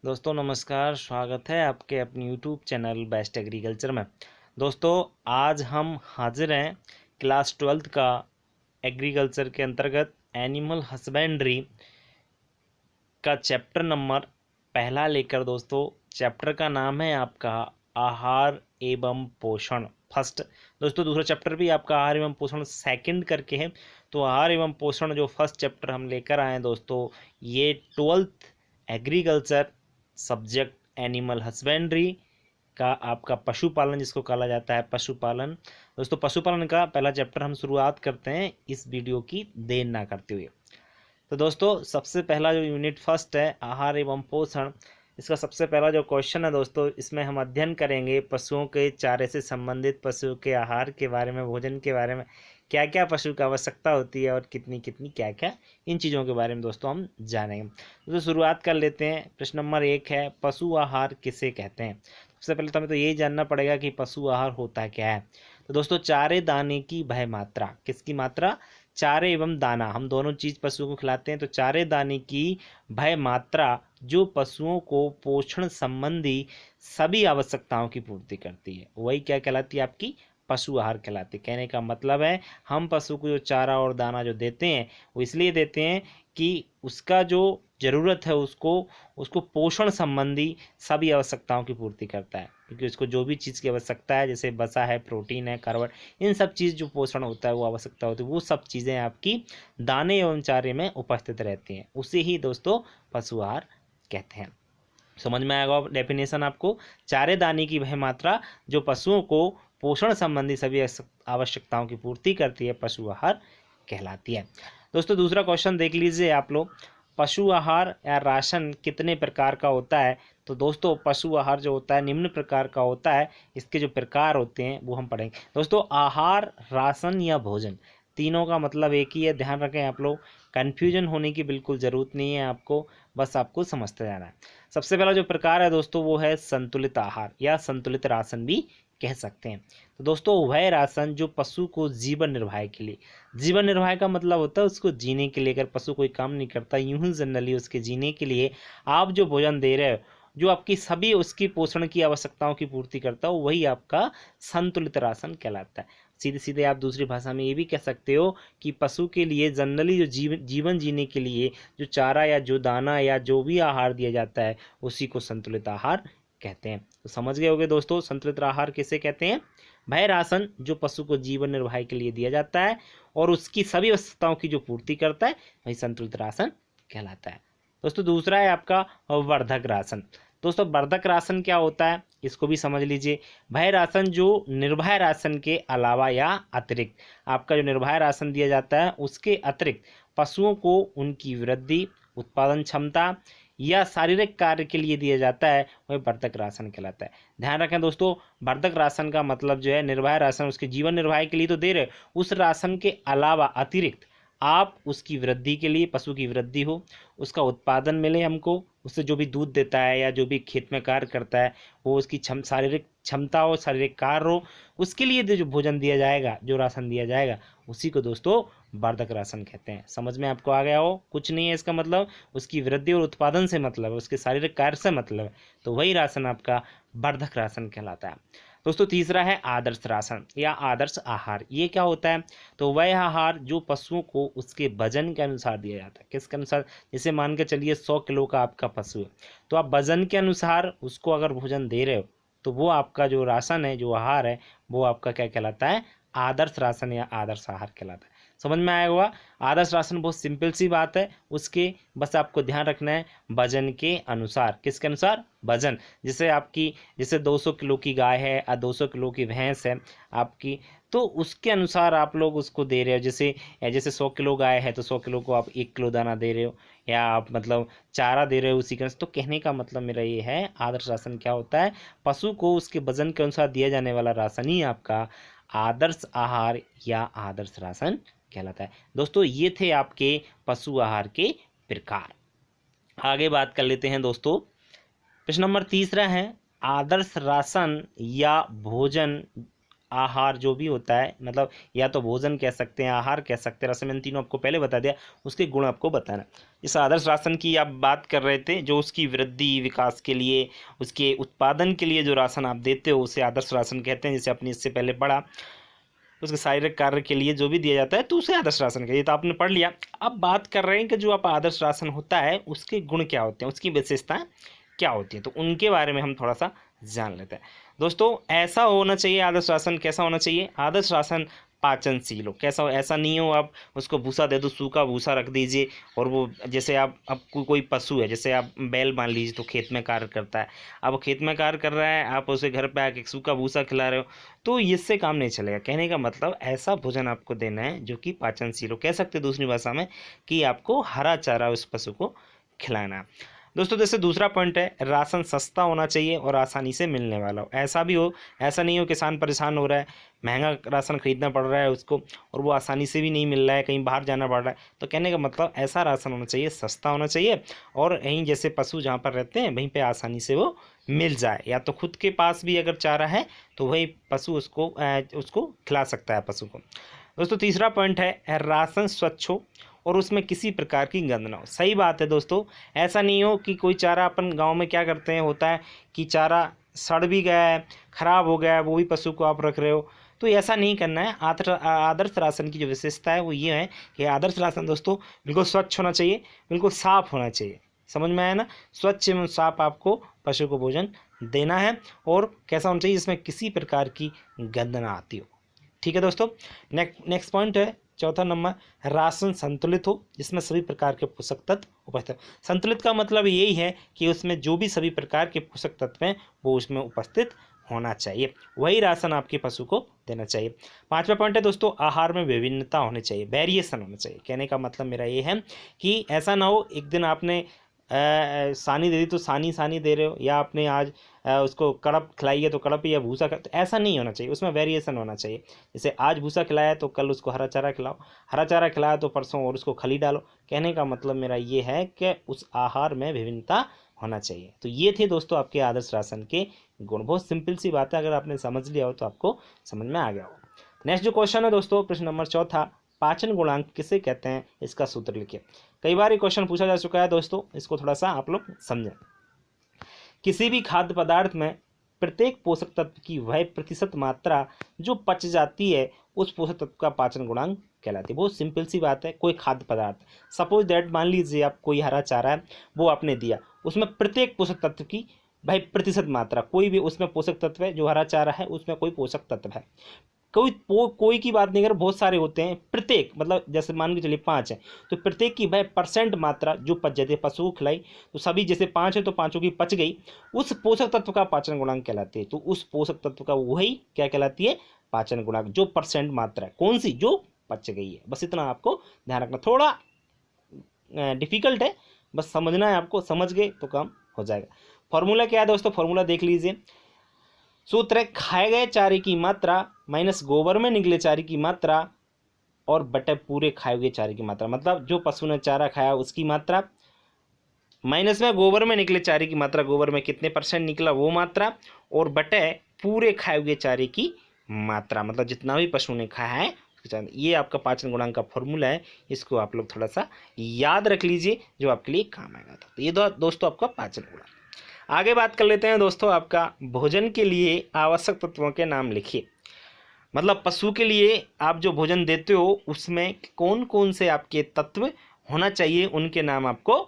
दोस्तों नमस्कार, स्वागत है आपके अपने यूट्यूब चैनल बेस्ट एग्रीकल्चर में। दोस्तों आज हम हाजिर हैं क्लास 12th का एग्रीकल्चर के अंतर्गत एनिमल हस्बेंड्री का चैप्टर नंबर पहला लेकर। दोस्तों चैप्टर का नाम है आपका आहार एवं पोषण फर्स्ट। दोस्तों दूसरा चैप्टर भी आपका आहार एवं पोषण सेकंड करके है। तो आहार एवं पोषण जो फर्स्ट चैप्टर हम लेकर आए हैं दोस्तों, ये 12th agriculture subject animal husbandry का आपका पशुपालन जिसको कहा जाता है पशुपालन। दोस्तों पशुपालन का पहला चैप्टर हम शुरुआत करते हैं इस वीडियो की देर ना करते हुए। तो दोस्तों सबसे पहला जो यूनिट फर्स्ट है आहार एवं पोषण, इसका सबसे पहला जो क्वेश्चन है दोस्तों, इसमें हम अध्ययन करेंगे पशुओं के चारे से संबंधित, पशुओं के आहार के बारे में, भोजन के बारे में, क्या क्या पशु की आवश्यकता होती है और कितनी कितनी क्या क्या, इन चीज़ों के बारे में दोस्तों हम जानेंगे। तो शुरुआत कर लेते हैं। प्रश्न नंबर 1 है पशु आहार किसे कहते हैं। सबसे पहले तो हमें तो यही जानना पड़ेगा कि पशु आहार होता क्या है। तो दोस्तों चारे दाने की वह मात्रा, किसकी मात्रा, चारे एवं दाना, हम दोनों चीज़ पशुओं को खिलाते हैं। तो चारे दाने की वह मात्रा जो पशुओं को पोषण संबंधी सभी आवश्यकताओं की पूर्ति करती है, वही क्या कहलाती है, आपकी पशु आहार कहलाती है। कहने का मतलब है हम पशु को जो चारा और दाना जो देते हैं वो इसलिए देते हैं कि उसका जो ज़रूरत है उसको उसको पोषण संबंधी सभी आवश्यकताओं की पूर्ति करता है। क्योंकि उसको जो भी चीज़ की आवश्यकता है, जैसे वसा है, प्रोटीन है, कार्बन, इन सब चीज़ जो पोषण होता है वो आवश्यकता होती है, वो सब चीज़ें आपकी दाने एवं चारे में उपस्थित रहती हैं। उसे ही दोस्तों पशु आहार कहते हैं। समझ में आएगा डेफिनेशन आपको। चारे दाने की वह मात्रा जो पशुओं को पोषण संबंधी सभी आवश्यकताओं की पूर्ति करती है, पशु आहार कहलाती है। दोस्तों दूसरा क्वेश्चन देख लीजिए आप लोग, पशु आहार या राशन कितने प्रकार का होता है। तो दोस्तों पशु आहार जो होता है निम्न प्रकार का होता है। इसके जो प्रकार होते हैं वो हम पढ़ेंगे। दोस्तों आहार, राशन या भोजन, तीनों का मतलब एक ही है, ध्यान रखें आप लोग। कन्फ्यूजन होने की बिल्कुल ज़रूरत नहीं है आपको, बस आपको समझते जाना है। सबसे पहला जो प्रकार है दोस्तों वो है संतुलित आहार या संतुलित राशन भी कह सकते हैं। तो दोस्तों वह राशन जो पशु को जीवन निर्वाह के लिए, जीवन निर्वाह का मतलब होता है उसको जीने के लिए, अगर पशु कोई काम नहीं करता, यूं ही जनरली उसके जीने के लिए आप जो भोजन दे रहे हो, जो आपकी सभी उसकी पोषण की आवश्यकताओं की पूर्ति करता हो, वही आपका संतुलित राशन कहलाता है। सीधे सीधे आप दूसरी भाषा में ये भी कह सकते हो कि पशु के लिए जनरली जो जीवन जीने के लिए जो चारा या जो दाना या जो भी आहार दिया जाता है उसी को संतुलित आहार कहते हैं। तो समझ गए होंगे दोस्तों संतुलित आहार किसे कहते हैं। वह राशन जो पशु को जीवन निर्वाह के लिए दिया जाता है और उसकी सभी आवश्यकताओं की जो पूर्ति करता है वही संतुलित राशन कहलाता है। दोस्तों दूसरा है आपका वर्धक राशन। दोस्तों वर्धक राशन क्या होता है इसको भी समझ लीजिए। वह राशन जो निर्वाह राशन के अलावा या अतिरिक्त, आपका जो निर्वाह राशन दिया जाता है उसके अतिरिक्त पशुओं को उनकी वृद्धि, उत्पादन क्षमता या शारीरिक कार्य के लिए दिया जाता है, वह वर्धक राशन कहलाता है। ध्यान रखें दोस्तों, वर्धक राशन का मतलब जो है निर्वाह राशन उसके जीवन निर्वाह के लिए तो दे रहे, उस राशन के अलावा अतिरिक्त आप उसकी वृद्धि के लिए, पशु की वृद्धि हो, उसका उत्पादन मिले हमको, उससे जो भी दूध देता है या जो भी खेत में कार्य करता है वो उसकी शारीरिक क्षमता हो, शारीरिक कार्य हो, उसके लिए जो भोजन दिया जाएगा, जो राशन दिया जाएगा, उसी को दोस्तों वर्धक राशन कहते हैं। समझ में आपको आ गया हो। कुछ नहीं है इसका मतलब, उसकी वृद्धि और उत्पादन से मतलब है, उसके शारीरिक कार्य से मतलब है, तो वही राशन आपका वर्धक राशन कहलाता है। दोस्तों तीसरा है आदर्श राशन या आदर्श आहार। ये क्या होता है, तो वह आहार जो पशुओं को उसके वजन के अनुसार दिया जाता है। किसके अनुसार, जैसे मान के चलिए 100 किलो का आपका पशु है, तो आप वजन के अनुसार उसको अगर भोजन दे रहे हो तो वो आपका जो राशन है, जो आहार है, वो आपका क्या कहलाता है, आदर्श राशन या आदर्श आहार कहलाता है। समझ में आया होगा। आदर्श राशन बहुत सिंपल सी बात है, उसके बस आपको ध्यान रखना है वजन के अनुसार। किसके अनुसार, वजन। जैसे आपकी, जैसे 200 किलो की गाय है या 200 किलो की भैंस है आपकी, तो उसके अनुसार आप लोग उसको दे रहे हो। जैसे जैसे 100 किलो गाय है तो 100 किलो को आप 1 किलो दाना दे रहे हो, या आप मतलब चारा दे रहे हो उसी के। तो कहने का मतलब मेरा ये है, आदर्श राशन क्या होता है, पशु को उसके वजन के अनुसार दिया जाने वाला राशन ही आपका आदर्श आहार या आदर्श राशन कहलाता है। दोस्तों ये थे आपके पशु आहार के प्रकार। आगे बात कर लेते हैं दोस्तों। प्रश्न नंबर तीसरा है आदर्श राशन या भोजन आहार जो भी होता है, मतलब या तो भोजन कह सकते हैं, आहार कह सकते हैं, रसम, इन तीनों आपको पहले बता दिया, उसके गुण आपको बताना। इस आदर्श राशन की आप बात कर रहे थे, जो उसकी वृद्धि विकास के लिए, उसके उत्पादन के लिए जो राशन आप देते हो उसे आदर्श राशन कहते हैं, जैसे आपने इससे पहले पढ़ा। उसके शारीरिक कार्य के लिए जो भी दिया जाता है तो उसे आदर्श राशन कहिए, तो आपने पढ़ लिया। अब बात कर रहे हैं कि जो आप आदर्श राशन होता है उसके गुण क्या होते हैं, उसकी विशेषताएं क्या होती है, तो उनके बारे में हम थोड़ा सा जान लेते हैं। दोस्तों, ऐसा होना चाहिए आदर्श राशन, कैसा होना चाहिए आदर्श राशन, पाचनशील हो। कैसा हो, ऐसा नहीं हो आप उसको भूसा दे दो, सूखा भूसा रख दीजिए, और वो जैसे आप अब कोई पशु है, जैसे आप बैल मान लीजिए, तो खेत में कार्य करता है, अब वो खेत में कार्य कर रहा है, आप उसे घर पे आके सूखा भूसा खिला रहे हो, तो इससे काम नहीं चलेगा। कहने का मतलब ऐसा भोजन आपको देना है जो कि पाचनशील हो। कह सकते दूसरी भाषा में कि आपको हरा चारा उस पशु को खिलाना है। दोस्तों, जैसे दूसरा पॉइंट है, राशन सस्ता होना चाहिए और आसानी से मिलने वाला हो। ऐसा भी हो, ऐसा नहीं हो किसान परेशान हो रहा है, महंगा राशन खरीदना पड़ रहा है उसको, और वो आसानी से भी नहीं मिल रहा है, कहीं बाहर जाना पड़ रहा है। तो कहने का मतलब ऐसा राशन होना चाहिए, सस्ता होना चाहिए, और यहीं जैसे पशु जहाँ पर रहते हैं वहीं पे आसानी से वो मिल जाए, या तो खुद के पास भी अगर चारा है तो वही पशु उसको खिला सकता है पशु को। दोस्तों, तीसरा पॉइंट है, राशन स्वच्छ हो और उसमें किसी प्रकार की गंध ना हो। सही बात है दोस्तों, ऐसा नहीं हो कि कोई चारा, अपन गांव में क्या करते हैं, होता है कि चारा सड़ भी गया है, खराब हो गया है, वो भी पशु को आप रख रहे हो, तो ऐसा नहीं करना है। आदर्श राशन की जो विशेषता है वो ये है कि आदर्श राशन दोस्तों बिल्कुल स्वच्छ होना चाहिए, बिल्कुल साफ होना चाहिए। समझ में आया ना? स्वच्छ एवं साफ आपको पशु को भोजन देना है, और कैसा होना चाहिए, इसमें किसी प्रकार की गंध ना आती हो। ठीक है दोस्तों, नेक्स्ट पॉइंट है, चौथा नंबर, राशन संतुलित हो, जिसमें सभी प्रकार के पोषक तत्व उपस्थित। संतुलित का मतलब यही है कि उसमें जो भी सभी प्रकार के पोषक तत्व हैं वो उसमें उपस्थित होना चाहिए, वही राशन आपके पशु को देना चाहिए। पांचवा पॉइंट है दोस्तों, आहार में विभिन्नता होनी चाहिए, वेरिएशन होना चाहिए। कहने का मतलब मेरा ये है कि ऐसा ना हो एक दिन आपने सानी दे दी तो सानी सानी दे रहे हो, या आपने आज उसको कड़प खिलाई है तो कड़प या भूसा, तो ऐसा नहीं होना चाहिए, उसमें वेरिएशन होना चाहिए। जैसे आज भूसा खिलाया तो कल उसको हरा चारा खिलाओ, हरा चारा खिलाया तो परसों और उसको खली डालो। कहने का मतलब मेरा ये है कि उस आहार में विभिन्नता होना चाहिए। तो ये थे दोस्तों आपके आदर्श राशन के गुण। बहुत सिंपल सी बात है, अगर आपने समझ लिया हो तो आपको समझ में आ गया हो। नेक्स्ट जो क्वेश्चन है दोस्तों, प्रश्न नंबर चौथा, पाचन गुणांक किसे कहते हैं, इसका सूत्र लिखिए। कई बार ये क्वेश्चन पूछा जा चुका है दोस्तों, इसको थोड़ा सा आप लोग समझें। किसी भी खाद्य पदार्थ में प्रत्येक पोषक तत्व की वह प्रतिशत मात्रा जो पच जाती है उस पोषक तत्व का पाचन गुणांक कहलाती है। बहुत सिंपल सी बात है, कोई खाद्य पदार्थ, सपोज दैट मान लीजिए आप कोई हरा चारा है वो आपने दिया, उसमें प्रत्येक पोषक तत्व की भाई प्रतिशत मात्रा, कोई भी उसमें पोषक तत्व है, जो हरा चारा है उसमें कोई पोषक तत्व है, कोई की बात नहीं कर, बहुत सारे होते हैं, प्रत्येक मतलब जैसे मान के चलिए 5 है तो प्रत्येक की भाई परसेंट मात्रा जो पच जाती है, पशु को खिलाई तो सभी जैसे 5 है तो 5 की पच गई, उस पोषक तत्व का पाचन गुणांक कहलाती है। तो उस पोषक तत्व का वही क्या कहलाती है, पाचन गुणांक, जो परसेंट मात्रा है कौन सी जो पच गई है। बस इतना आपको ध्यान रखना, थोड़ा डिफिकल्ट है, बस समझना है आपको, समझ गए तो काम हो जाएगा। फॉर्मूला क्या है दोस्तों, फॉर्मूला देख लीजिए। सूत्र है, खाए गए चारे की मात्रा माइनस गोबर में निकले चारे की मात्रा और बटे पूरे खाए हुए चारे की मात्रा, मतलब जो पशु ने चारा खाया उसकी मात्रा माइनस में गोबर में निकले चारे की मात्रा, गोबर में कितने परसेंट निकला वो मात्रा, और बटे पूरे खाए हुए चारे की मात्रा, मतलब जितना भी पशु ने खाया है। ये आपका पाचन गुणांक का फॉर्मूला है, इसको आप लोग थोड़ा सा याद रख लीजिए, जो आपके लिए काम आएगा। तो ये दोस्तों आपका पाचन गुणांक। आगे बात कर लेते हैं दोस्तों, आपका भोजन के लिए आवश्यक तत्वों के नाम लिखिए। मतलब पशु के लिए आप जो भोजन देते हो उसमें कौन कौन से आपके तत्व होना चाहिए, उनके नाम आपको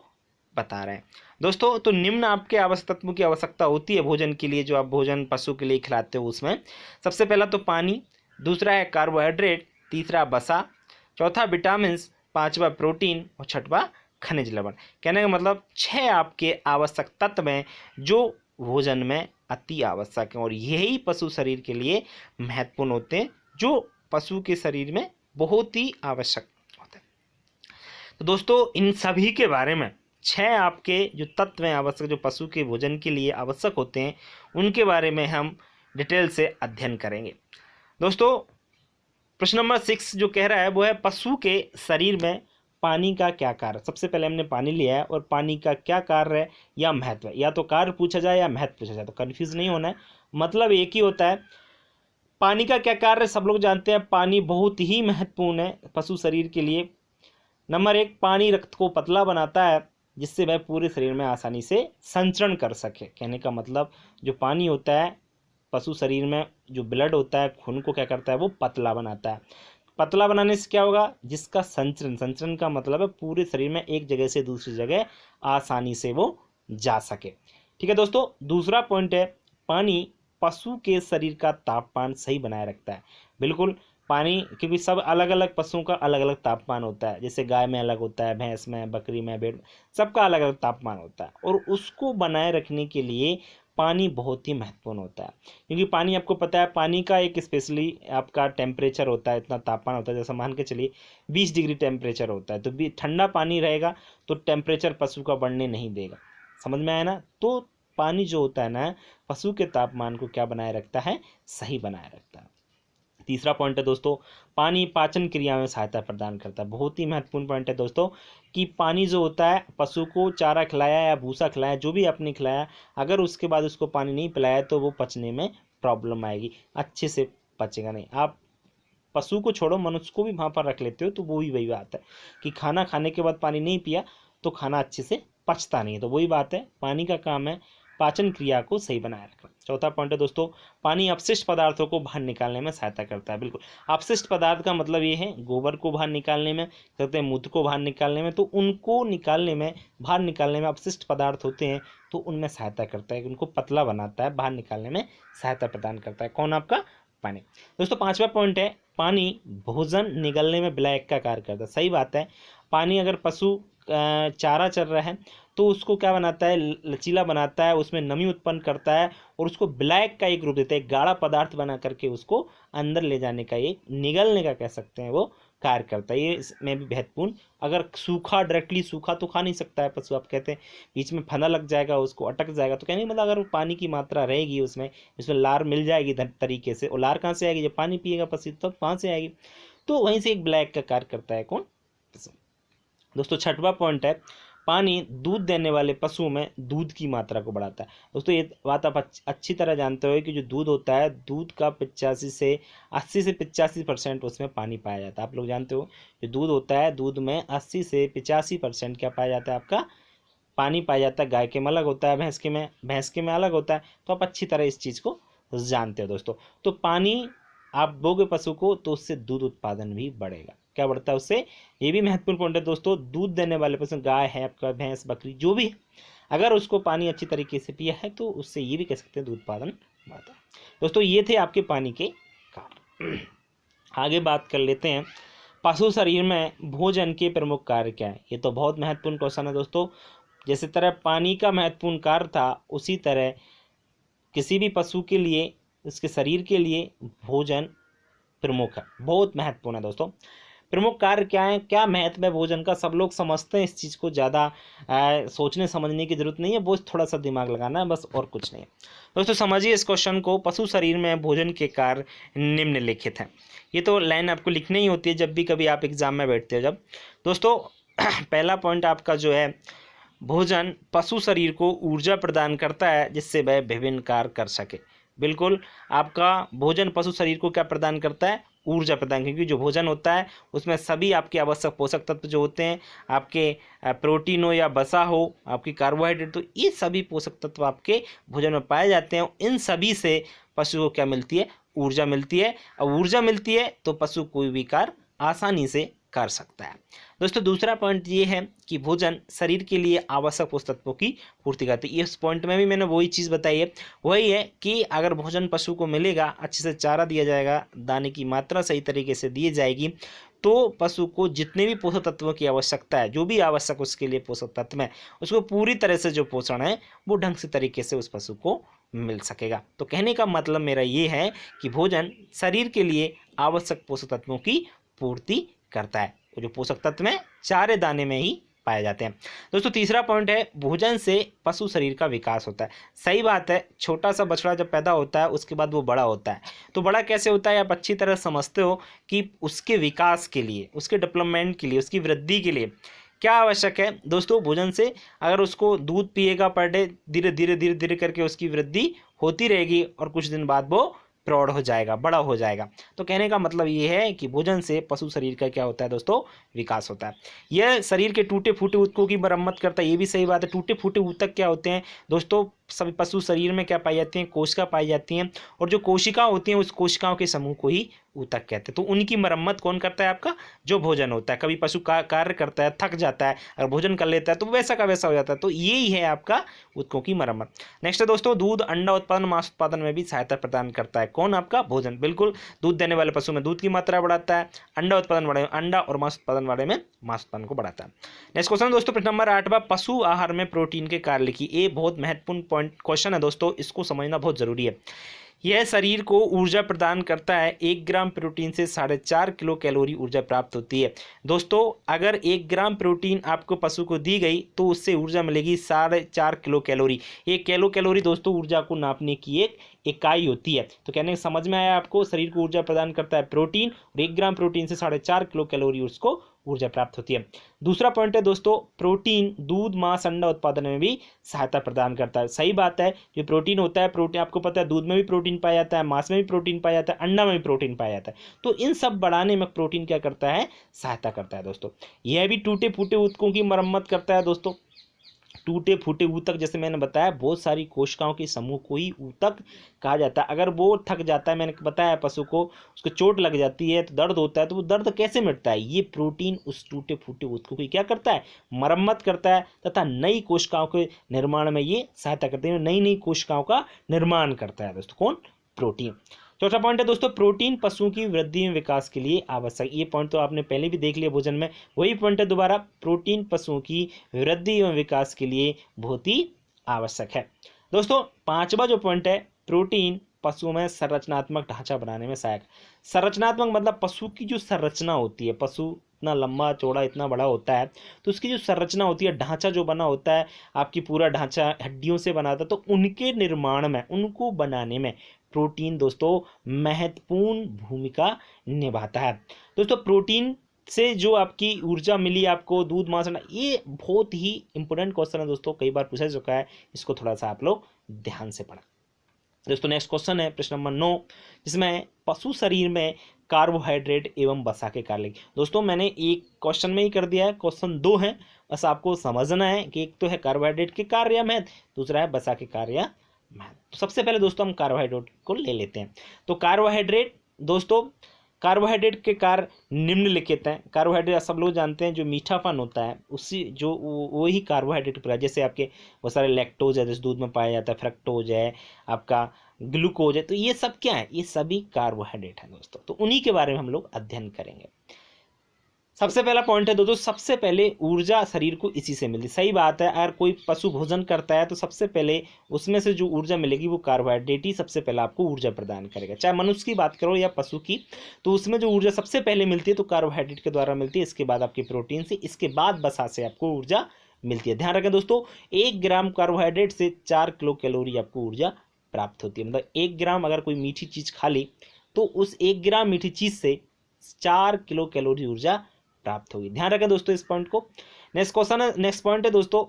बता रहे हैं दोस्तों। तो निम्न आपके आवश्यक तत्वों की आवश्यकता होती है भोजन के लिए, जो आप भोजन पशु के लिए खिलाते हो उसमें। सबसे पहला तो पानी, दूसरा है कार्बोहाइड्रेट, तीसरा वसा, चौथा विटामिन, पांचवा प्रोटीन और छठवा खनिज लवण। कहने का मतलब 6 आपके आवश्यक तत्व हैं जो भोजन में अति आवश्यक हैं, और यही पशु शरीर के लिए महत्वपूर्ण होते हैं, जो पशु के शरीर में बहुत ही आवश्यक होते हैं। तो दोस्तों इन सभी के बारे में 6 आपके जो तत्व हैं आवश्यक, जो पशु के भोजन के लिए आवश्यक होते हैं, उनके बारे में हम डिटेल से अध्ययन करेंगे। दोस्तों प्रश्न नंबर 6 जो कह रहा है वो है, पशु के शरीर में पानी का क्या कार्य। सबसे पहले हमने पानी लिया है, और पानी का क्या कार्य है या महत्व है, या तो कार्य पूछा जाए या महत्व पूछा जाए, तो कन्फ्यूज नहीं होना है, मतलब एक ही होता है। पानी का क्या कार्य सब लोग जानते हैं। पानी बहुत ही महत्वपूर्ण है पशु शरीर के लिए। नंबर 1, पानी रक्त को पतला बनाता है जिससे वह पूरे शरीर में आसानी से संचरण कर सके। कहने का मतलब जो पानी होता है पशु शरीर में, जो ब्लड होता है, खून को क्या करता है, वो पतला बनाता है। पतला बनाने से क्या होगा, जिसका संचरण, संचरण का मतलब है पूरे शरीर में एक जगह से दूसरी जगह आसानी से वो जा सके। ठीक है दोस्तों, दूसरा पॉइंट है पानी पशु के शरीर का तापमान सही बनाए रखता है। बिल्कुल, पानी, क्योंकि सब अलग अलग पशुओं का अलग अलग तापमान होता है। जैसे गाय में अलग होता है, भैंस में, बकरी में, भेड़ में, सबका अलग अलग तापमान होता है और उसको बनाए रखने के लिए पानी बहुत ही महत्वपूर्ण होता है। क्योंकि पानी, आपको पता है, पानी का एक स्पेशली आपका टेम्परेचर होता है, इतना तापमान होता है। जैसे मान के चलिए 20 डिग्री टेम्परेचर होता है, तो भी ठंडा पानी रहेगा तो टेम्परेचर पशु का बढ़ने नहीं देगा। समझ में आया ना। तो पानी जो होता है ना, पशु के तापमान को क्या बनाए रखता है, सही बनाए रखता है। तीसरा पॉइंट है दोस्तों, पानी पाचन क्रिया में सहायता प्रदान करता है। बहुत ही महत्वपूर्ण पॉइंट है दोस्तों कि पानी जो होता है, पशु को चारा खिलाया या भूसा खिलाया, जो भी आपने खिलाया, अगर उसके बाद उसको पानी नहीं पिलाया तो वो पचने में प्रॉब्लम आएगी, अच्छे से पचेगा नहीं। आप पशु को छोड़ो, मनुष्य को भी वहाँ पर रख लेते हो तो वो ही वही बात है कि खाना खाने के बाद पानी नहीं पिया तो खाना अच्छे से पचता नहीं है। तो वही बात है, पानी का काम है पाचन क्रिया को सही बनाए रखना। चौथा पॉइंट है दोस्तों, पानी अपशिष्ट पदार्थों को बाहर निकालने में सहायता करता है। बिल्कुल, अपशिष्ट पदार्थ का मतलब ये है गोबर को बाहर निकालने में, कहते हैं मूत्र को बाहर निकालने में, तो उनको निकालने में, बाहर निकालने में अपशिष्ट पदार्थ होते हैं तो उनमें सहायता करता है, उनको पतला बनाता है, बाहर निकालने में सहायता प्रदान करता है। कौन, आपका पानी। दोस्तों पांचवा पॉइंट है, पानी भोजन निगलने में विलायक का कार्य करता है। सही बात है, पानी अगर पशु चारा चर रहा है तो उसको क्या बनाता है, लचीला बनाता है, उसमें नमी उत्पन्न करता है और उसको विलायक का एक रूप देता है, एक गाढ़ा पदार्थ बना करके उसको अंदर ले जाने का, एक निगलने का कह सकते हैं, वो कार्य करता है। ये इसमें भी महत्वपूर्ण। अगर सूखा, डायरेक्टली सूखा तो खा नहीं सकता है पशु, आप कहते हैं बीच में फना लग जाएगा, उसको अटक जाएगा, तो कहने मतलब अगर पानी की मात्रा रहेगी उसमें लार मिल जाएगी तरीके से, और लार कहाँ से आएगी, जब पानी पिएगा पशु तो कहाँ से आएगी, तो वहीं से एक विलायक का कार्य करता है। कौन, पशु। दोस्तों छठवां पॉइंट है, पानी दूध देने वाले पशुओं में दूध की मात्रा को बढ़ाता है। दोस्तों ये बात आप अच्छी तरह जानते हो कि जो दूध होता है, दूध का 80 से 85% उसमें पानी पाया जाता है। आप लोग जानते हो जो दूध होता है, दूध में 80 से 85% क्या पाया जाता है, आपका पानी पाया जाता है। गाय के में अलग होता है, भैंस के में अलग होता है। तो आप अच्छी तरह इस चीज़ को जानते हो दोस्तों। तो पानी आप दोगे पशु को तो उससे दूध उत्पादन भी बढ़ेगा। क्या बढ़ता है उससे, ये भी महत्वपूर्ण पॉइंट है दोस्तों। दूध देने वाले पशु, गाय है आपका, भैंस, बकरी, जो भी है, अगर उसको पानी अच्छी तरीके से पिया है तो उससे ये भी कह सकते हैं दूध उत्पादन बढ़ता है। दोस्तों ये थे आपके पानी के कार्य। आगे बात कर लेते हैं, पशु शरीर में भोजन के प्रमुख कार्य क्या है। ये तो बहुत महत्वपूर्ण क्वेश्चन है दोस्तों। जैसे तरह पानी का महत्वपूर्ण कार्य था, उसी तरह किसी भी पशु के लिए, उसके शरीर के लिए भोजन प्रमुख है, बहुत महत्वपूर्ण है दोस्तों। प्रमुख कार्य क्या है, क्या महत्व है भोजन का, सब लोग समझते हैं इस चीज़ को, ज़्यादा सोचने समझने की जरूरत नहीं है, वो थोड़ा सा दिमाग लगाना है बस, और कुछ नहीं है दोस्तों। समझिए इस क्वेश्चन को, पशु शरीर में भोजन के कार्य निम्नलिखित हैं। ये तो लाइन आपको लिखनी ही होती है जब भी कभी आप एग्जाम में बैठते हो जब। दोस्तों पहला पॉइंट आपका जो है, भोजन पशु शरीर को ऊर्जा प्रदान करता है जिससे वह विभिन्न कार्य कर सके। बिल्कुल, आपका भोजन पशु शरीर को क्या प्रदान करता है, ऊर्जा प्रदान, क्योंकि जो भोजन होता है उसमें सभी आपके आवश्यक पोषक तत्व जो होते हैं, आपके प्रोटीन हो या वसा हो, आपकी कार्बोहाइड्रेट, तो ये सभी पोषक तत्व आपके भोजन में पाए जाते हैं। इन सभी से पशु को क्या मिलती है, ऊर्जा मिलती है। और ऊर्जा मिलती है तो पशु कोई भी कार्य आसानी से कर सकता है। दोस्तों दूसरा पॉइंट ये है कि भोजन शरीर के लिए आवश्यक पोषक तत्वों की पूर्ति करती है। इस पॉइंट में भी मैंने वही चीज़ बताई है, वही है कि अगर भोजन पशु को मिलेगा, अच्छे से चारा दिया जाएगा, दाने की मात्रा सही तरीके से दी जाएगी, तो पशु को जितने भी पोषक तत्वों की आवश्यकता है, जो भी आवश्यक उसके लिए पोषक तत्व है, उसको पूरी तरह से जो पोषण है वो ढंग से तरीके से उस पशु को मिल सकेगा। तो कहने का मतलब मेरा ये है कि भोजन शरीर के लिए आवश्यक पोषक तत्वों की पूर्ति करता है। तो जो पोषक तत्व में चारे दाने में ही पाए जाते हैं। दोस्तों तीसरा पॉइंट है, भोजन से पशु शरीर का विकास होता है। सही बात है, छोटा सा बछड़ा जब पैदा होता है उसके बाद वो बड़ा होता है, तो बड़ा कैसे होता है आप अच्छी तरह समझते हो कि उसके विकास के लिए, उसके डेवलपमेंट के लिए, उसकी वृद्धि के लिए क्या आवश्यक है दोस्तों, भोजन से। अगर उसको दूध पिएगा पर डे, धीरे धीरे करके उसकी वृद्धि होती रहेगी और कुछ दिन बाद वो प्रौढ़ हो जाएगा, बड़ा हो जाएगा। तो कहने का मतलब ये है कि भोजन से पशु शरीर का क्या होता है दोस्तों, विकास होता है। यह शरीर के टूटे फूटे ऊतकों की मरम्मत करता है, ये भी सही बात है। टूटे फूटे ऊतक क्या होते हैं दोस्तों, सभी पशु शरीर में क्या पाई जाती हैं, कोशिका पाई जाती हैं, और जो कोशिका होती हैं उस कोशिकाओं के समूह को ही ऊतक कहते हैं। तो उनकी मरम्मत कौन करता है, आपका जो भोजन होता है। कभी पशु कार्य करता है, थक जाता है, अगर भोजन कर लेता है तो वैसा का वैसा हो जाता है। तो यही है आपका ऊतकों की मरम्मत। नेक्स्ट है दोस्तों, दूध, अंडा उत्पादन, मांस उत्पादन में भी सहायता प्रदान करता है। कौन, आपका भोजन। बिल्कुल, दूध देने वाले पशु में दूध की मात्रा बढ़ाता है, अंडा उत्पादन वाले में अंडा, और मांस उत्पादन वाले में मांस उत्पादन को बढ़ाता है। नेक्स्ट क्वेश्चन दोस्तों, प्रश्न नंबर 8वां, पशु आहार में प्रोटीन के कार्य लिखिए। ये बहुत महत्वपूर्ण पॉइंट क्वेश्चन है दोस्तों, इसको समझना बहुत जरूरी है। यह शरीर को ऊर्जा प्रदान करता है। 1 ग्राम प्रोटीन से 4.5 किलो कैलोरी ऊर्जा प्राप्त होती है। दोस्तों अगर 1 ग्राम प्रोटीन आपको पशु को दी गई तो उससे ऊर्जा मिलेगी 4.5 किलो कैलोरी। 1 किलो कैलोरी दोस्तों ऊर्जा को नापने की एक इकाई होती है। तो कहने समझ में आया आपको, शरीर को ऊर्जा प्रदान करता है प्रोटीन, और 1 ग्राम प्रोटीन से 4.5 किलो कैलोरी उसको ऊर्जा प्राप्त होती है। दूसरा पॉइंट है दोस्तों, प्रोटीन दूध, मांस, अंडा उत्पादन में भी सहायता प्रदान करता है। सही बात है, जो प्रोटीन होता है, प्रोटीन आपको पता है दूध में भी प्रोटीन पाया जाता है, मांस में भी प्रोटीन पाया जाता है, अंडा में भी प्रोटीन पाया जाता है। तो इन सब बढ़ाने में प्रोटीन क्या करता है, सहायता करता है दोस्तों। यह भी टूटे फूटे ऊतकों की मरम्मत करता है दोस्तों। टूटे फूटे ऊतक, जैसे मैंने बताया, बहुत सारी कोशिकाओं के समूह को ही ऊतक कहा जाता है। अगर वो थक जाता है, मैंने बताया पशु को, उसको चोट लग जाती है तो दर्द होता है, तो वो दर्द कैसे मिटता है, ये प्रोटीन उस टूटे फूटे ऊतकों की क्या करता है, मरम्मत करता है, तथा नई कोशिकाओं के निर्माण में ये सहायता करते हैं, नई नई कोशिकाओं का निर्माण करता है दोस्तों। कौन, प्रोटीन। चौथा पॉइंट है दोस्तों, प्रोटीन पशुओं की वृद्धि एवं विकास के लिए आवश्यक। ये पॉइंट तो आपने पहले भी देख लिया भोजन में, वही पॉइंट है दोबारा, प्रोटीन पशुओं की वृद्धि एवं विकास के लिए बहुत ही आवश्यक है दोस्तों। 5वां जो पॉइंट है, प्रोटीन पशुओं में संरचनात्मक ढांचा बनाने में सहायक। संरचनात्मक मतलब पशु की जो संरचना होती है, पशु इतना लंबा चौड़ा इतना बड़ा होता है, तो उसकी जो संरचना होती है, ढांचा जो बना होता है, आपकी पूरा ढांचा हड्डियों से बना था, तो उनके निर्माण में, उनको बनाने में प्रोटीन दोस्तों महत्वपूर्ण भूमिका निभाता है। दोस्तों प्रोटीन से जो आपकी ऊर्जा मिली आपको, दूध, मांस, अंडा, ये बहुत ही इंपॉर्टेंट क्वेश्चन है दोस्तों, कई बार पूछा चुका है, इसको थोड़ा सा आप लोग ध्यान से पढ़ा दोस्तों। नेक्स्ट क्वेश्चन है प्रश्न नंबर 9, जिसमें पशु शरीर में कार्बोहाइड्रेट एवं वसा के कार्य। दोस्तों मैंने एक क्वेश्चन में ही कर दिया है, क्वेश्चन 2 है, बस आपको समझना है कि एक तो है कार्बोहाइड्रेट के कार्य में, दूसरा है वसा के कार्य में। तो सबसे पहले दोस्तों हम कार्बोहाइड्रेट को ले लेते हैं। तो कार्बोहाइड्रेट दोस्तों, कार्बोहाइड्रेट के कार्य निम्नलिखित हैं। कार्बोहाइड्रेट सब लोग जानते हैं, जो मीठापन होता है उसी जो वही कार्बोहाइड्रेट पर, जैसे आपके बहुत सारे लैक्टोज है, जैसे दूध में पाया जाता है, फ्रक्टोज है, आपका ग्लूकोज है, तो ये सब क्या है, ये सभी कार्बोहाइड्रेट हैं दोस्तों। तो उन्हीं के बारे में हम लोग अध्ययन करेंगे। सबसे पहला पॉइंट है दोस्तों, सबसे पहले ऊर्जा शरीर को इसी से मिलती। सही बात है, अगर कोई पशु भोजन करता है तो सबसे पहले उसमें से जो ऊर्जा मिलेगी वो कार्बोहाइड्रेट ही सबसे पहले आपको ऊर्जा प्रदान करेगा। चाहे मनुष्य की बात करो या पशु की, तो उसमें जो ऊर्जा सबसे पहले मिलती है तो कार्बोहाइड्रेट के द्वारा मिलती है, इसके बाद आपकी प्रोटीन से, इसके बाद वसा से आपको ऊर्जा मिलती है। ध्यान रखें दोस्तों, 1 ग्राम कार्बोहाइड्रेट से 4 किलो कैलोरी आपको ऊर्जा प्राप्त होती है। मतलब 1 ग्राम अगर कोई मीठी चीज खा ली तो उस 1 ग्राम मीठी चीज से 4 किलो कैलोरी ऊर्जा प्राप्त होगी। ध्यान रखें दोस्तों इस पॉइंट को। नेक्स्ट क्वेश्चन है, नेक्स्ट पॉइंट है दोस्तों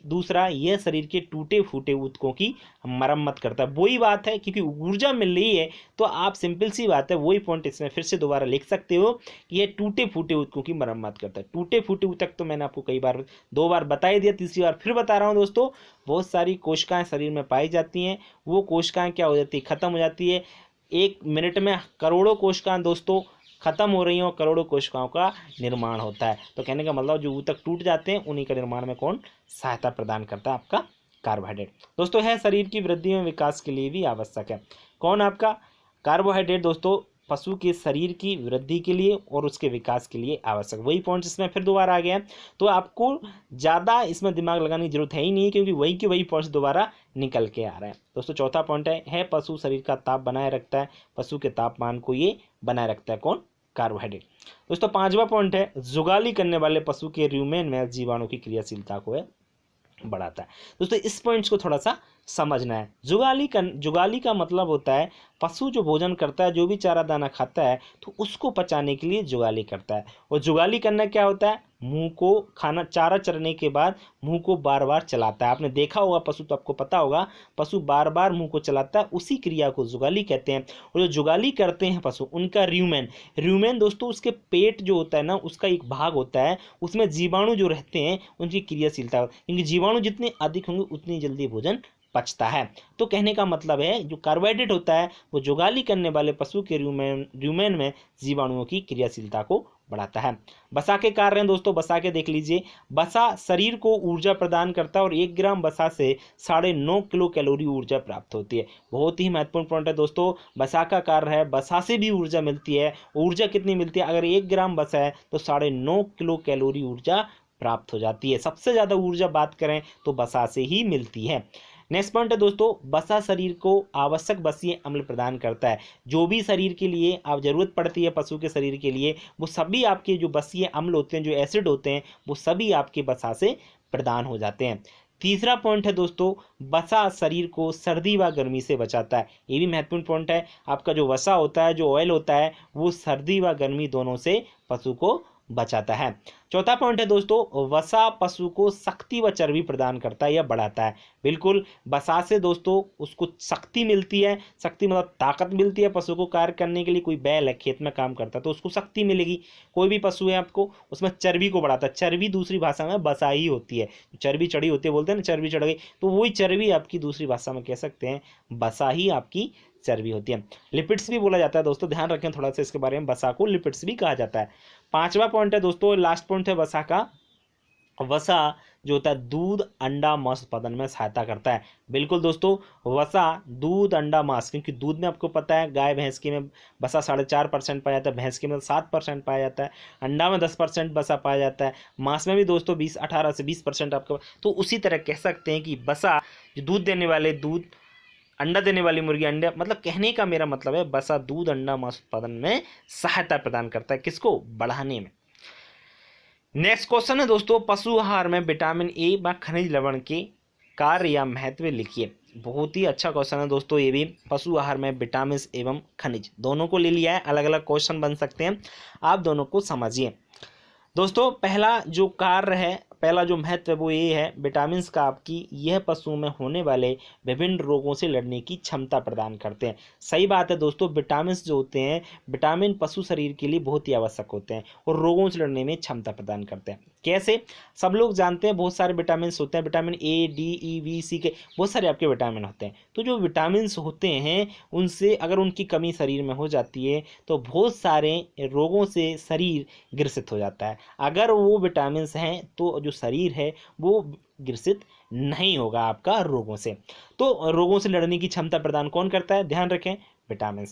दूसरा, यह शरीर के टूटे फूटे ऊतकों की मरम्मत करता है। वही बात है, क्योंकि ऊर्जा मिल रही है तो आप सिंपल सी बात है, वही पॉइंट इसमें फिर से दोबारा लिख सकते हो कि यह टूटे फूटे ऊतकों की मरम्मत करता है। टूटे फूटे ऊतक तो मैंने आपको कई बार 2 बार बता ही दिया, तीसरी बार फिर बता रहा हूँ दोस्तों। बहुत सारी कोशिकाएं शरीर में पाई जाती हैं, वो कोशिकाएं क्या हो जाती है, खत्म हो जाती है। 1 मिनट में करोड़ों कोशिकाएं दोस्तों खत्म हो रही हैं और करोड़ों कोशिकाओं का निर्माण होता है। तो कहने का मतलब जो ऊतक टूट जाते हैं उन्हीं का निर्माण में कौन सहायता प्रदान करता है, आपका कार्बोहाइड्रेट दोस्तों है। शरीर की वृद्धि एवं विकास के लिए भी आवश्यक है। कौन, आपका कार्बोहाइड्रेट दोस्तों पशु के शरीर की वृद्धि के लिए और उसके विकास के लिए आवश्यक। वही पॉइंट इसमें फिर दोबारा आ गया है, तो आपको ज़्यादा इसमें दिमाग लगाने की जरूरत है ही नहीं, क्योंकि वही के वही पॉइंट्स दोबारा निकल के आ रहे हैं दोस्तों। चौथा पॉइंट है पशु शरीर का ताप बनाए रखता है, पशु के तापमान को ये बनाए रखता है। कौन, कार्बोहाइड्रेट दोस्तों। 5वां पॉइंट है, जुगाली करने वाले पशु के र्यूमेन में जीवाणु की क्रियाशीलता को बढ़ाता है दोस्तों। इस पॉइंट्स को थोड़ा सा समझना है। जुगाली का मतलब होता है पशु जो भोजन करता है, जो भी चारा दाना खाता है तो उसको पचाने के लिए जुगाली करता है। और जुगाली करना क्या होता है, मुंह को खाना चारा चरने के बाद मुंह को बार बार चलाता है। आपने देखा होगा पशु, तो आपको पता होगा पशु बार बार मुंह को चलाता है, उसी क्रिया को जुगाली कहते हैं। और जो जुगाली करते हैं पशु, उनका र्यूमेन दोस्तों उसके पेट जो होता है ना, उसका एक भाग होता है, उसमें जीवाणु जो रहते हैं उनकी क्रियाशीलता, क्योंकि जीवाणु जितने अधिक होंगे उतनी जल्दी भोजन पचता है। तो कहने का मतलब है जो कार्बोहाइड्रेट होता है वो जुगाली करने वाले पशु के र्यूमेन में जीवाणुओं की क्रियाशीलता को बढ़ाता है। वसा के कार्य हैं दोस्तों, वसा के देख लीजिए। वसा शरीर को ऊर्जा प्रदान करता है और 1 ग्राम वसा से 9.5 किलो कैलोरी ऊर्जा प्राप्त होती है। बहुत ही महत्वपूर्ण पॉइंट है दोस्तों, वसा का कार्य है, वसा से भी ऊर्जा मिलती है। ऊर्जा कितनी मिलती है, अगर 1 ग्राम वसा है तो 9.5 किलो कैलोरी ऊर्जा प्राप्त हो जाती है। सबसे ज़्यादा ऊर्जा बात करें तो वसा से ही मिलती है। नेक्स्ट पॉइंट है दोस्तों, वसा शरीर को आवश्यक वसीय अम्ल प्रदान करता है। जो भी शरीर के लिए आप जरूरत पड़ती है पशु के शरीर के लिए, वो सभी आपके जो वसीय अम्ल होते हैं, जो एसिड होते हैं, वो सभी आपके वसा से प्रदान हो जाते हैं। तीसरा पॉइंट है दोस्तों, वसा शरीर को सर्दी व गर्मी से बचाता है। ये भी महत्वपूर्ण पॉइंट है। आपका जो वसा होता है, जो ऑयल होता है, वो सर्दी व गर्मी दोनों से पशु को बचाता है। चौथा पॉइंट है दोस्तों, वसा पशु को शक्ति व चर्बी प्रदान करता है या बढ़ाता है। बिल्कुल, वसा से दोस्तों उसको शक्ति मिलती है, शक्ति मतलब ताकत मिलती है पशु को कार्य करने के लिए। कोई बैल है खेत में काम करता है तो उसको शक्ति मिलेगी। कोई भी पशु है आपको, उसमें चर्बी को बढ़ाता है। चर्बी दूसरी भाषा में वसा ही होती है। चर्बी चढ़ी होती है, बोलते हैं ना चर्बी चढ़ गई, तो वही चर्बी आपकी दूसरी भाषा में कह सकते हैं वसा ही आपकी चर्बी होती है। लिपिड्स भी बोला जाता है दोस्तों, ध्यान रखें थोड़ा सा इसके बारे में, वसा को लिपिड्स भी कहा जाता है। पांचवा पॉइंट है दोस्तों, लास्ट पॉइंट है वसा का। वसा जो होता है दूध अंडा मांस उत्पादन में सहायता करता है। बिल्कुल दोस्तों, वसा दूध अंडा मांस, क्योंकि दूध में आपको पता है गाय भैंस की में वसा 4.5% पाया जाता है, भैंस की में 7% पाया जाता है, अंडा में 10% वसा पाया जाता है, मांस में भी दोस्तों 18 से 20% आपका। तो उसी तरह कह सकते हैं कि वसा जो दूध देने वाले दूध, अंडा देने वाली मुर्गी अंडा, मतलब कहने का मेरा मतलब है वसा दूध अंडा मांस उत्पादन में सहायता प्रदान करता है, किसको, बढ़ाने में। नेक्स्ट क्वेश्चन है दोस्तों, पशु आहार में विटामिन ए व खनिज लवण के कार्य या महत्व लिखिए। बहुत ही अच्छा क्वेश्चन है दोस्तों ये भी। पशु आहार में विटामिन एवं खनिज दोनों को ले लिया है, अलग अलग क्वेश्चन बन सकते हैं, आप दोनों को समझिए दोस्तों। पहला जो कार्य है, पहला जो महत्व है वो ये है, विटामिन का आपकी यह पशु में होने वाले विभिन्न रोगों से लड़ने की क्षमता प्रदान करते हैं। सही बात है दोस्तों, विटामिन जो होते हैं, विटामिन पशु शरीर के लिए बहुत ही आवश्यक होते हैं और रोगों से लड़ने में क्षमता प्रदान करते हैं। कैसे, सब लोग जानते हैं बहुत सारे विटामिन होते हैं, vitamin A D E B C के बहुत सारे आपके विटामिन होते हैं। तो जो विटामिन होते हैं उनसे अगर उनकी कमी शरीर में हो जाती है तो बहुत सारे रोगों से शरीर ग्रसित हो जाता है। अगर वो विटामिन हैं तो जो शरीर है वो ग्रसित नहीं होगा आपका रोगों से। तो रोगों से लड़ने की क्षमता प्रदान कौन करता है, ध्यान रखें, विटामिन।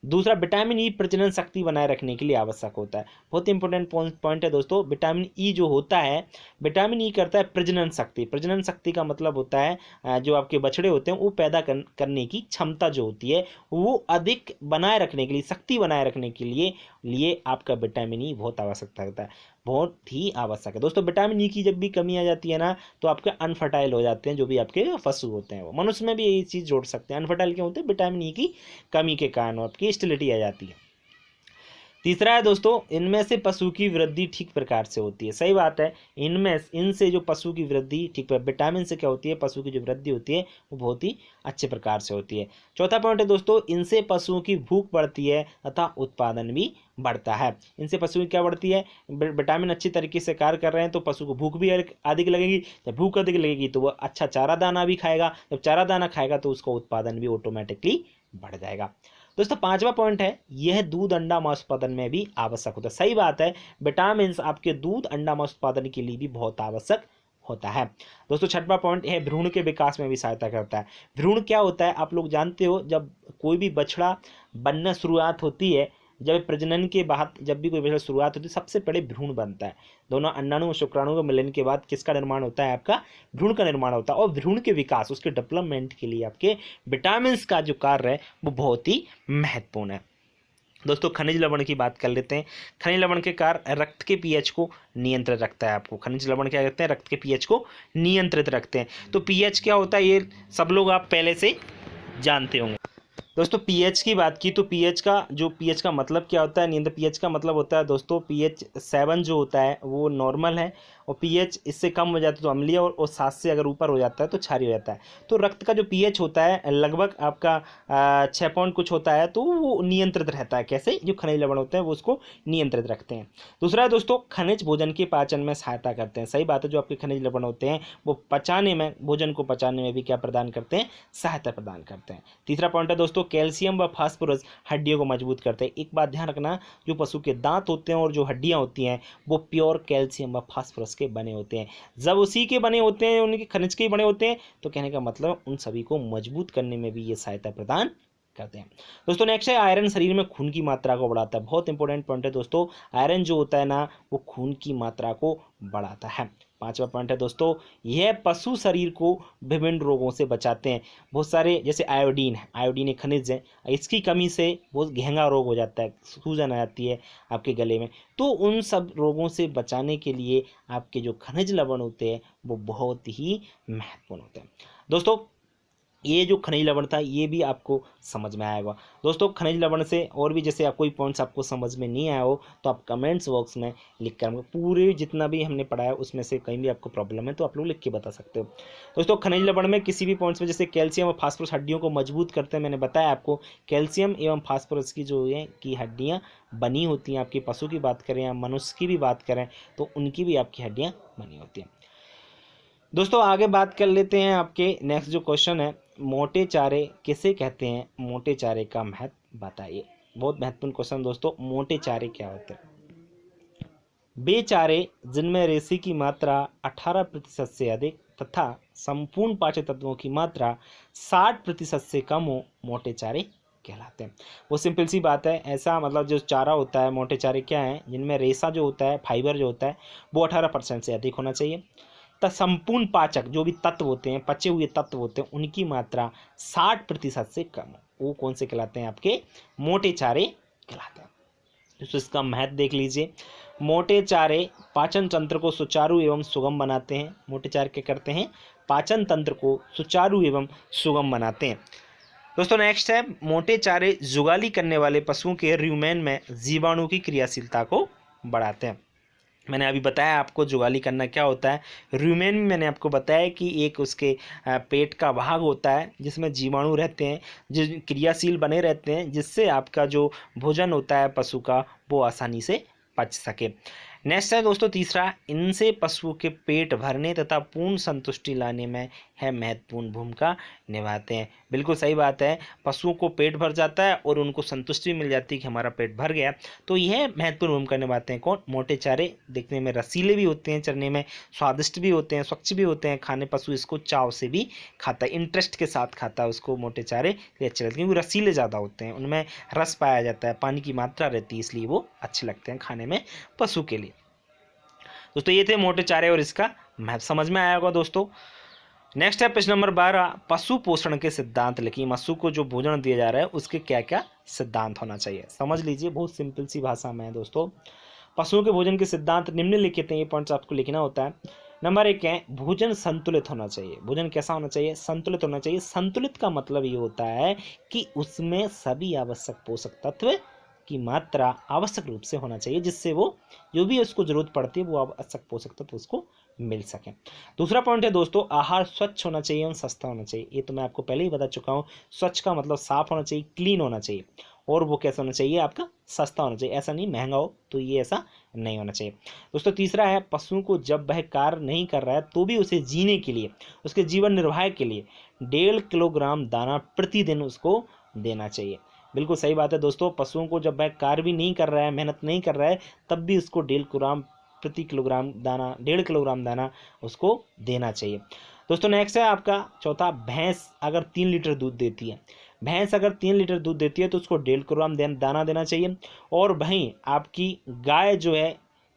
दूसरा, विटामिन ई प्रजनन शक्ति बनाए रखने के लिए आवश्यक होता है। बहुत इंपॉर्टेंट पॉइंट है दोस्तों, विटामिन ई जो होता है, विटामिन ई करता है प्रजनन शक्ति। प्रजनन शक्ति का मतलब होता है जो आपके बछड़े होते हैं वो पैदा करने की क्षमता जो होती है वो अधिक बनाए रखने के लिए, शक्ति बनाए रखने के लिए आपका विटामिन ई बहुत आवश्यकता होता है, बहुत ही आवश्यक है दोस्तों। विटामिन ई की जब भी कमी आ जाती है ना तो आपके अनफर्टाइल हो जाते हैं जो भी आपके पशु होते हैं। वो मनुष्य में भी यही चीज़ जोड़ सकते हैं, अनफर्टाइल क्यों होते हैं, विटामिन ई की कमी के कारण आपकी स्टेरिलिटी आ जाती है। तीसरा है दोस्तों, इनमें से पशु की वृद्धि ठीक प्रकार से होती है। सही बात है, इनसे जो पशु की वृद्धि ठीक विटामिन से क्या होती है, पशु की जो वृद्धि होती है वो बहुत ही अच्छे प्रकार से होती है। चौथा पॉइंट है दोस्तों, इनसे पशुओं की भूख बढ़ती है तथा उत्पादन भी बढ़ता है। इनसे पशु की क्या बढ़ती है, विटामिन अच्छी तरीके से कार्य कर रहे हैं तो पशु को भूख भी अधिक लगेगी। जब भूख अधिक लगेगी तो वह अच्छा चारा दाना भी खाएगा, जब चारा दाना खाएगा तो उसका उत्पादन भी ऑटोमेटिकली बढ़ जाएगा। दोस्तों पांचवा पॉइंट है, यह दूध अंडा मांस उत्पादन में भी आवश्यक होता है। सही बात है, विटामिन आपके दूध अंडा मांस उत्पादन के लिए भी बहुत आवश्यक होता है। दोस्तों छठवां पॉइंट है, भ्रूण के विकास में भी सहायता करता है। भ्रूण क्या होता है आप लोग जानते हो, जब कोई भी बछड़ा बनना शुरुआत होती है, जब प्रजनन के बाद जब भी कोई बछड़ा शुरुआत होती है सबसे पहले भ्रूण बनता है। दोनों अंडाणु और शुक्राणु के मिलन के बाद किसका निर्माण होता है, आपका भ्रूण का निर्माण होता है। और भ्रूण के विकास, उसके डेवलपमेंट के लिए आपके विटामिन का जो कार्य है वो बहुत ही महत्वपूर्ण है। दोस्तों खनिज लवण की बात कर लेते हैं। खनिज लवण के कार्य रक्त के पीएच को नियंत्रित रखता है। आपको खनिज लवण क्या करते हैं, रक्त के पीएच को नियंत्रित रखते हैं। तो पीएच क्या होता है ये सब लोग आप पहले से जानते होंगे। दोस्तों पीएच की बात की तो पीएच का मतलब क्या होता है, नियंत्रण पीएच का मतलब होता है दोस्तों पीएच 7 जो होता है वो नॉर्मल है, और पीएच इससे कम हो जाता है तो अम्लीय, और 7 से अगर ऊपर हो जाता है तो क्षारीय हो जाता है। तो रक्त का जो पीएच होता है लगभग आपका 6 पॉइंट कुछ होता है, तो वो नियंत्रित रहता है। कैसे, जो खनिज लवण होते हैं वो उसको नियंत्रित रखते हैं। दूसरा है दोस्तों खनिज भोजन के पाचन में सहायता करते हैं। सही बात है, जो आपके खनिज लवण होते हैं वो पचाने में, भोजन को पचाने में भी क्या प्रदान करते हैं, सहायता प्रदान करते हैं। तीसरा पॉइंट है दोस्तों कैल्शियम व फास्फोरस हड्डियों को मजबूत करते हैं। एक बात ध्यान रखना, जो पशु के दांत होते हैं और जो हड्डियां होती हैं वो प्योर कैल्शियम व फास्फोरस के बने होते हैं। जब उसी के बने होते हैं, उनके खनिज के बने होते हैं, तो कहने का मतलब उन सभी को मजबूत करने में भी ये सहायता प्रदान करते हैं। दोस्तों नेक्स्ट है आयरन शरीर में खून की मात्रा को बढ़ाता है। बहुत इंपॉर्टेंट पॉइंट है दोस्तों, आयरन जो होता है ना वो खून की मात्रा को बढ़ाता है। पांचवा पॉइंट है दोस्तों, यह पशु शरीर को विभिन्न रोगों से बचाते हैं। बहुत सारे जैसे आयोडीन है, आयोडीन एक खनिज है, इसकी कमी से बहुत गहरा रोग हो जाता है, सूजन आ जाती है आपके गले में। तो उन सब रोगों से बचाने के लिए आपके जो खनिज लवण होते हैं वो बहुत ही महत्वपूर्ण होते हैं। दोस्तों ये जो खनिज लवण था ये भी आपको समझ में आएगा। दोस्तों खनिज लवण से और भी जैसे कोई पॉइंट्स आपको समझ में नहीं आया हो तो आप कमेंट्स बॉक्स में लिख कर, पूरे जितना भी हमने पढ़ा है उसमें से कहीं भी आपको प्रॉब्लम है तो आप लोग लिख के बता सकते हो। दोस्तों खनिज लवण में किसी भी पॉइंट्स में जैसे कैल्शियम और फास्फोरस हड्डियों को मजबूत करते हैं। मैंने बताया आपको कैल्शियम एवं फास्फोरस की जो है की हड्डियाँ बनी होती हैं, आपके पशु की बात करें या मनुष्य की भी बात करें तो उनकी भी आपकी हड्डियाँ बनी होती हैं। दोस्तों आगे बात कर लेते हैं, आपके नेक्स्ट जो क्वेश्चन है, मोटे चारे किसे कहते हैं, मोटे चारे का महत्व बताइए। बहुत महत्वपूर्ण क्वेश्चन दोस्तों, मोटे चारे क्या होते हैं। वे चारे जिनमें रेशे की मात्रा 18% से अधिक तथा संपूर्ण पाचक तत्वों की मात्रा 60% से कम हो, मोटे चारे कहलाते हैं। वो सिंपल सी बात है, ऐसा मतलब जो चारा होता है, मोटे चारे क्या है, जिनमें रेशा जो होता है, फाइबर जो होता है वो 18% से अधिक होना चाहिए। संपूर्ण पाचक जो भी तत्व होते हैं, पचे हुए तत्व होते हैं, उनकी मात्रा 60% से कम हो, वो कौन से कहलाते हैं, आपके मोटे चारे कहलाते हैं। तो इसका महत्व देख लीजिए। मोटे चारे पाचन तंत्र को सुचारू एवं सुगम बनाते हैं। मोटे चारे क्या करते हैं, पाचन तंत्र को सुचारू एवं सुगम बनाते हैं। दोस्तों नेक्स्ट है, मोटे चारे जुगाली करने वाले पशुओं के रुमेन में जीवाणु की क्रियाशीलता को बढ़ाते हैं। मैंने अभी बताया आपको जुगाली करना क्या होता है। रुमेन में मैंने आपको बताया कि एक उसके पेट का भाग होता है जिसमें जीवाणु रहते हैं, जो क्रियाशील बने रहते हैं, जिससे आपका जो भोजन होता है पशु का वो आसानी से पच सके। नेक्स्ट है दोस्तों तीसरा, इनसे पशुओं के पेट भरने तथा पूर्ण संतुष्टि लाने में है महत्वपूर्ण भूमिका निभाते हैं। बिल्कुल सही बात है, पशुओं को पेट भर जाता है और उनको संतुष्टि मिल जाती है कि हमारा पेट भर गया, तो यह महत्वपूर्ण भूमिका निभाते हैं। कौन, मोटे चारे देखने में रसीले भी होते हैं, चरने में स्वादिष्ट भी होते हैं, स्वच्छ भी होते हैं, खाने पशु इसको चाव से भी खाता है, इंटरेस्ट के साथ खाता है उसको। मोटे चारे अच्छे लगते हैं क्योंकि रसीले ज़्यादा होते हैं, उनमें रस पाया जाता है, पानी की मात्रा रहती है, इसलिए वो अच्छे लगते हैं खाने में पशु के लिए। दोस्तों ये थे मोटे चारे और इसका महत्व समझ में आया होगा दोस्तों। नेक्स्ट है प्रश्न नंबर 12, पशु पोषण के सिद्धांत लिखिए। पशु को जो भोजन दिया जा रहा है उसके क्या क्या सिद्धांत होना चाहिए, समझ लीजिए, बहुत सिंपल सी भाषा में है दोस्तों। पशुओं के भोजन के सिद्धांत निम्नलिखित हैं, ये पॉइंट्स आपको लिखना होता है। नंबर 1 है, भोजन संतुलित होना चाहिए। भोजन कैसा होना चाहिए, संतुलित होना चाहिए। संतुलित का मतलब ये होता है कि उसमें सभी आवश्यक पोषक तत्व की मात्रा आवश्यक रूप से होना चाहिए, जिससे वो जो भी उसको जरूरत पड़ती है वो आवश्यक पोषक तत्व उसको मिल सके। दूसरा पॉइंट है दोस्तों, आहार स्वच्छ होना चाहिए और सस्ता होना चाहिए। ये तो मैं आपको पहले ही बता चुका हूँ, स्वच्छ का मतलब साफ होना चाहिए, क्लीन होना चाहिए, और वो कैसा होना चाहिए, आपका सस्ता होना चाहिए। ऐसा नहीं महंगा हो, तो ये ऐसा नहीं होना चाहिए। दोस्तों तीसरा है, पशुओं को जब वह कार्य नहीं कर रहा है तो भी उसे जीने के लिए, उसके जीवन निर्वाह के लिए 1.5 किलोग्राम दाना प्रतिदिन उसको देना चाहिए। बिल्कुल सही बात है दोस्तों, पशुओं को जब वह कार्य भी नहीं कर रहा है, मेहनत नहीं कर रहा है, तब भी उसको 1.5 किलोग्राम दाना उसको देना चाहिए। दोस्तों नेक्स्ट है आपका चौथा, भैंस अगर 3 लीटर दूध देती है, भैंस अगर 3 लीटर दूध देती है तो उसको 1.5 किलोग्राम दाना देना चाहिए। और वहीं आपकी गाय जो है,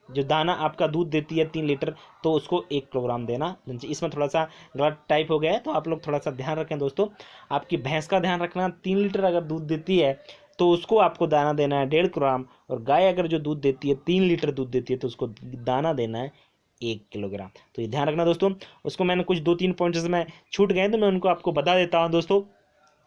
जो दाना आपका दूध देती है 3 लीटर, तो उसको 1 किलोग्राम देना चाहिए। इसमें थोड़ा सा गलत टाइप हो गया है, तो आप लोग थोड़ा सा ध्यान रखें दोस्तों। आपकी भैंस का ध्यान रखना, 3 लीटर अगर दूध देती है तो उसको आपको दाना देना है 1.5 ग्राम, और गाय अगर जो दूध देती है 3 लीटर दूध देती है तो उसको दाना देना है 1 किलोग्राम। तो ये ध्यान रखना दोस्तों। उसको मैंने कुछ 2-3 पॉइंट्स में छूट गए तो मैं उनको आपको बता देता हूँ दोस्तों।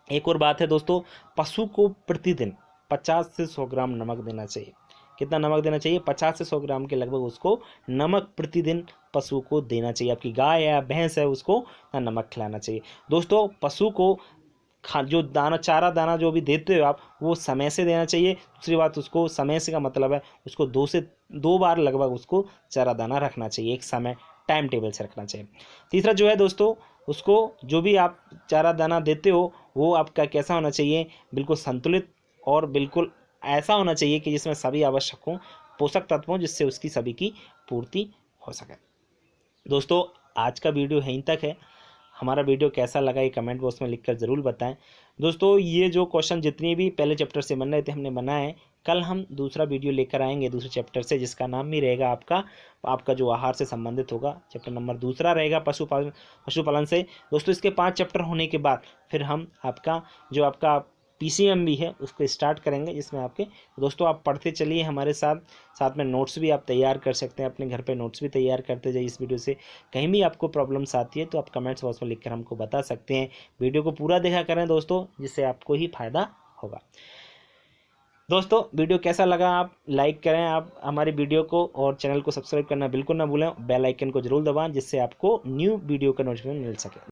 एक और बात है दोस्तों, पशु को प्रतिदिन 50 से 100 ग्राम नमक देना चाहिए। कितना नमक देना चाहिए? 50 से 100 ग्राम के लगभग उसको नमक प्रतिदिन पशु को देना चाहिए। आपकी गाय या भैंस है उसको नमक खिलाना चाहिए। दोस्तों पशु को जो दाना, चारा दाना जो भी देते हो आप, वो समय से देना चाहिए। दूसरी बात, उसको समय से का मतलब है उसको 2 बार लगभग उसको चारा दाना रखना चाहिए, एक समय टाइम टेबल से रखना चाहिए। तीसरा जो है दोस्तों, उसको जो भी आप चारा दाना देते हो वो आपका कैसा होना चाहिए? बिल्कुल संतुलित और बिल्कुल ऐसा होना चाहिए कि जिसमें सभी आवश्यक हों, पोषक तत्व हों, जिससे उसकी सभी की पूर्ति हो सके। दोस्तों आज का वीडियो यहीं तक है। हमारा वीडियो कैसा लगा ये कमेंट बॉक्स में लिखकर ज़रूर बताएं। दोस्तों ये जो क्वेश्चन जितनी भी पहले चैप्टर से बन रहे थे हमने बनाए हैं। कल हम दूसरा वीडियो लेकर आएंगे दूसरे चैप्टर से, जिसका नाम भी रहेगा आपका जो आहार से संबंधित होगा। चैप्टर नंबर 2 रहेगा पशुपालन से। दोस्तों इसके 5 चैप्टर होने के बाद फिर हम आपका PCM भी है उसको स्टार्ट करेंगे, जिसमें आपके दोस्तों आप पढ़ते चलिए हमारे साथ में नोट्स भी आप तैयार कर सकते हैं। अपने घर पे नोट्स भी तैयार करते जाइए इस वीडियो से। कहीं भी आपको प्रॉब्लम्स आती है तो आप कमेंट्स बॉक्स में लिखकर हमको बता सकते हैं। वीडियो को पूरा देखा करें दोस्तों, जिससे आपको ही फायदा होगा। दोस्तों वीडियो कैसा लगा आप लाइक करें आप हमारी वीडियो को, और चैनल को सब्सक्राइब करना बिल्कुल ना भूलें। बेल आइकन को जरूर दबाएं, जिससे आपको न्यू वीडियो का नोटिफिकेशन मिल सके।